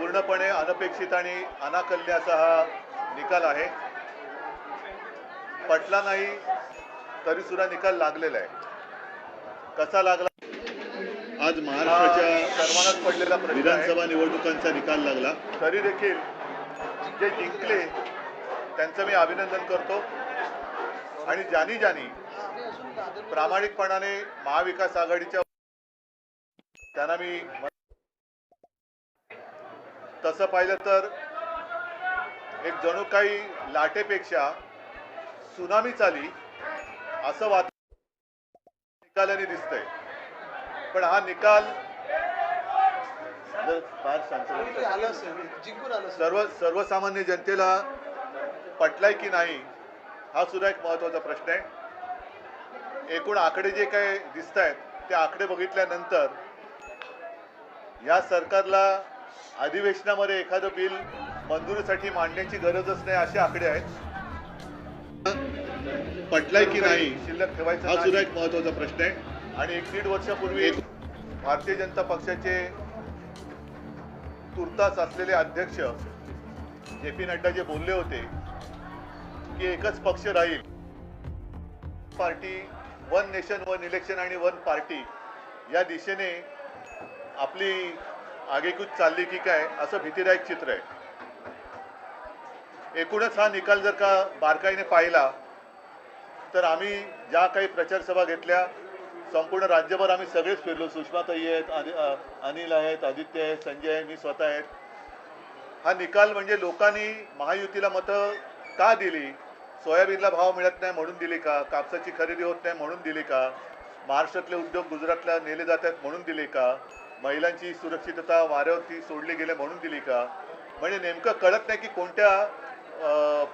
पूर्णपणे अनपेक्षित आणि अनाकल्य असा हा निकाल आहे. पटला नाही तरी सुद्धा निकाल लागलेला आहे. कसा लागला? आज महाराष्ट्राच्या सर्वांनाच पडलेला विधानसभा निवडणुकांचा निकाल लागला. तरी देखील जे जिंकले त्यांचं मी अभिनंदन करतो आणि ज्यांनी प्रामाणिकपणाने महाविकास आघाडीच्या त्यांना मी तसं पाहिलं तर एक जणू काही लाटेपेक्षा सुनामीच आली असं निकालाने दिसतंय. पण हा निकाल सर्वसामान्य जनतेला पटलाय की नाही हा सुद्धा एक महत्त्वाचा प्रश्न आहे. एकूण आकडे जे काही दिसत आहेत ते आकडे बघितल्यानंतर या सरकारला अधिवेशनामध्ये एखादं बिल मंजुरीसाठी मांडण्याची गरजच नाही असे आकडे आहेत. पटलाय की नाही शिल्लक ठेवायचा हा सुद्धा एक महत्त्वाचा प्रश्न आहे. आणि 1-1.5 वर्षापूर्वी भारतीय जनता पक्षाचे तुर्तास असलेले अध्यक्ष जे.पी. नड्डा जे बोलले होते की एकच पक्ष राहील, party, one nation one election आणि वन पार्टी या दिशेने आपली आगेकूच चालली की काय असं भीतीदायक चित्र आहे. एकूणच हा निकाल जर का बारकाईने पाहिला तर आम्ही ज्या काही प्रचार सभा घेतल्या संपूर्ण राज्यभर आम्ही सगळेच फिरलो. सुषमाताई आहेत, अनिल आहेत, आदित्य आहेत, संजय आहे, मी स्वतः आहेत. हा निकाल म्हणजे लोकांनी महायुतीला मतं का दिली? सोयाबीनला भाव मिळत नाही म्हणून दिली का? कापसाची खरेदी होत नाही म्हणून दिली का? महाराष्ट्रातले उद्योग गुजरातला नेले जात आहेत म्हणून दिले का? महिलांची सुरक्षितता वाऱ्यावरती सोडली गेले म्हणून दिली का? म्हणजे नेमकं कळत नाही की कोणत्या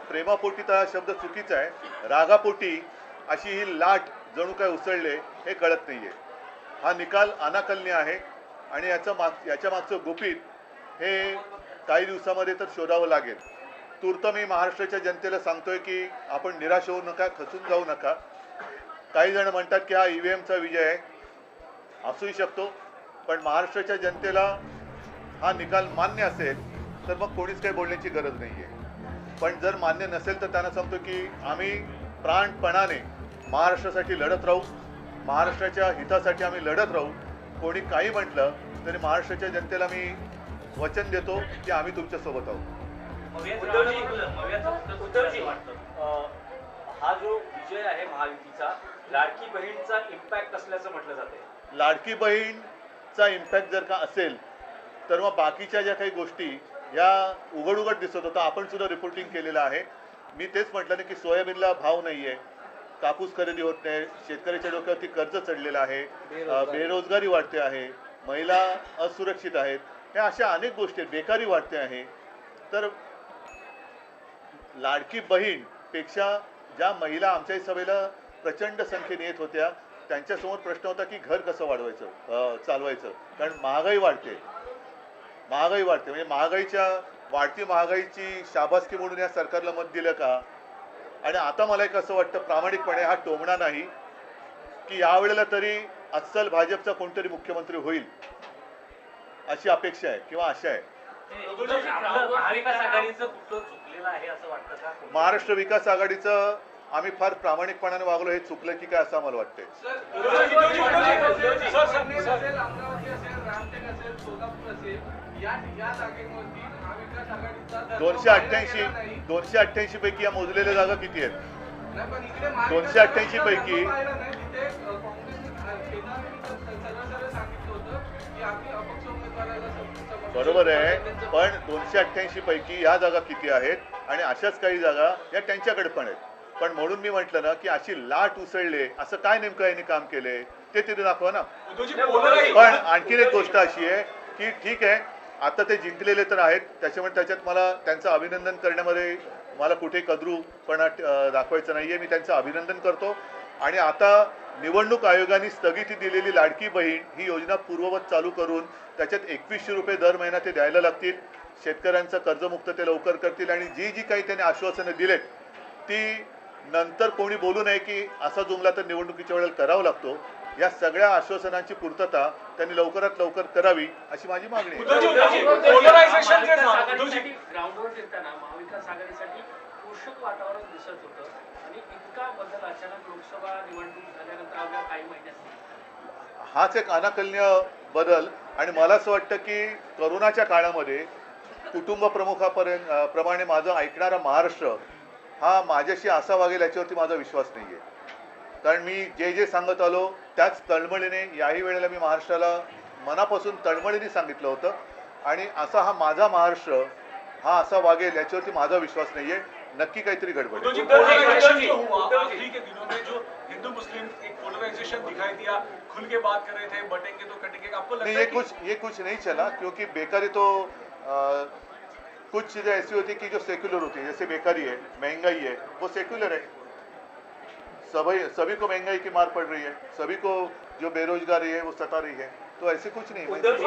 प्रेमापोटी तर हा शब्द चुकीचा आहे, रागापोटी अशी ही लाट जणू काय उसळले हे कळत नाहीये. हा निकाल अनाकलनीय आहे आणि याच्या मागचं गुपित हे काही दिवसामध्ये तर शोधावं लागेल. तूर्त मी महाराष्ट्राच्या जनतेला सांगतोय की आपण निराश होऊ नका, खचून जाऊ नका. काही जण म्हणतात की हा ईव्हीएमचा विजय आहे, असूही शकतो, पण महाराष्ट्राच्या जनतेला हा निकाल मान्य असेल तर मग कोणीच काही बोलण्याची गरज नाही आहे. पण जर मान्य नसेल तर त्यांना सांगतो की आम्ही प्राणपणाने महाराष्ट्रासाठी लढत राहू, महाराष्ट्राच्या हितासाठी आम्ही लढत राहू. कोणी काही म्हटलं तरी महाराष्ट्राच्या जनतेला मी वचन देतो की आम्ही तुमच्यासोबत आहोत. हा जो विजय आहे महायुतीचा, लाडकी बहीणचा इम्पॅक्ट असल्याचं म्हटलं जाते. लाडकी बहीणचा इम्पॅक्ट जर का असेल तर मग बाकीच्या ज्या काही गोष्टी या उघड दिसत होता, आपण सुद्धा रिपोर्टिंग केलेलं आहे. मी तेच म्हटलं ना की सोयाबीनला भाव नाही आहे, कापूस खरेदी होत नाही, शेतकऱ्याच्या डोक्यावरती कर्ज चढलेलं आहे, बेरोजगारी वाढते आहे, महिला असुरक्षित आहेत, ह्या अशा अनेक गोष्टी आहेत, बेकारी वाढते आहे. तर लाडकी बहीण पेक्षा ज्या महिला आमच्या सभेला प्रचंड संख्येने येत होत्या त्यांच्यासमोर प्रश्न होता की घर कसं वाढवायचं, चालवायचं. कारण महागाई वाढते म्हणजे वाढती महागाईची शाबासकी म्हणून या सरकारला मत दिलं का? आणि आता मला एक असं वाटतं प्रामाणिकपणे, हा टोमणा नाही, की यावेळेला तरी अस्सल भाजपचा कोणतरी मुख्यमंत्री होईल अशी अपेक्षा आहे किंवा आशा आहे. महाराष्ट्र विकास आघाडीचं आम्ही फार प्रामाणिकपणाने वागलो, हे चुकलं की काय असं आम्हाला वाटतंय. 288 पैकी या मोजलेल्या जागा किती आहेत? 288 पैकी बरोबर आहे, पण 288 पैकी या जागा किती आहेत आणि अशाच काही जागा या त्यांच्याकडे पण आहेत. पण म्हणून मी म्हटलं ना की अशी लाट उसळले असं काय नेमकं यांनी काम केले ते तिथे दाखवा ना. पण आणखीन एक गोष्ट अशी आहे की ठीक आहे, आता ते जिंकलेले तर आहेत, त्याच्यामुळे त्याच्यात मला त्यांचं अभिनंदन करण्यामध्ये मला कुठे कद्रूपणा दाखवायचं नाहीये. मी त्यांचं अभिनंदन करतो. आणि आता निवडणूक आयोगाने स्थगिती दिलेली लाडकी बहीण ही योजना पूर्ववत चालू करून त्याच्यात 2100 रुपये दर महिना ते द्यायला लागतील. शेतकऱ्यांचं कर्जमुक्त ते लवकर करतील आणि जी काही त्यांनी आश्वासनं दिलेत ती नंतर कोणी बोलू नये की असा जुमला तर निवडणुकीच्या वेळेला करावा लागतो. या सगळ्या आश्वासनांची पूर्तता त्यांनी लवकरात लवकर करावी अशी माझी मागणी आहे. ग्राउंडवर फिरताना महाविकास आघाडीसाठी पोषक वातावरण दिसत होतं आणि इतका बदल अचानक लोकसभा निवडणूक झाल्यानंतर अवघ्या काही महिन्यात हाच एक अनाकलनीय बदल आणि मला असं वाटतं की करोनाच्या काळामध्ये कुटुंब प्रमुखापर्यंत प्रमाणे माझं ऐकणारा महाराष्ट्र हा माझ्याशी असा वागेल याच्यावरती माझा विश्वास नाही आहे. कारण मी जे जे सांगत आलो त्याच तळमळीने याही वेळेला मी महाराष्ट्राला मनापासून तळमळीने सांगितलं होतं आणि असा हा माझा महाराष्ट्र हा असा वागेल याच्यावरती माझा विश्वास नाही आहे. नक्की काहीतरी गडबड आहे. आखिरी के दिनों में जो हिंदू मुस्लिम एक पोलराइजेशन दिखाई दिया, खुल के बात कर रहे थे, बटेंगे तो कटेंगे, आपको लगता नहीं, है ये कुछ नहीं चला क्योंकि बेकारी तो कुछ चीज़ें ऐसी होती कि जो सेक्युलर होती है, जैसे बेकारी है, महंगाई है, वो सेक्युलर है. सभी को महंगाई की मार पड़ रही है, सभी को जो बेरोजगारी है वो सता रही है. तो ऐसे कुछ नहीं. उद्धवजी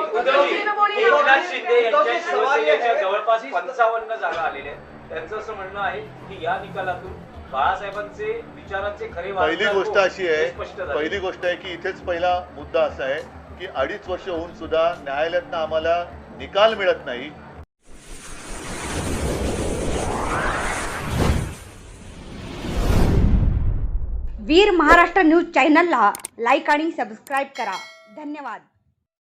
एकनाथ शिंदे यांच्या शिवसेनेच्या जवळपास 55 जागा आलेल्या आहेत. त्यांचं असं म्हणणं आहे की या निकालातून बाळासाहेबांचे विचारांचे खरे पहिली वारसदार गोष्ट कोण अशी हे आहे, स्पष्ट झाले. पहिली गोष्ट आहे की इथेच पहिला मुद्दा असा आहे की 2.5 वर्ष होऊन सुद्धा न्यायालयातनं आम्हाला निकाल मिळत नाही. वीर महाराष्ट्र न्यूज चॅनलला लाईक आणि सबस्क्राईब करा. धन्यवाद.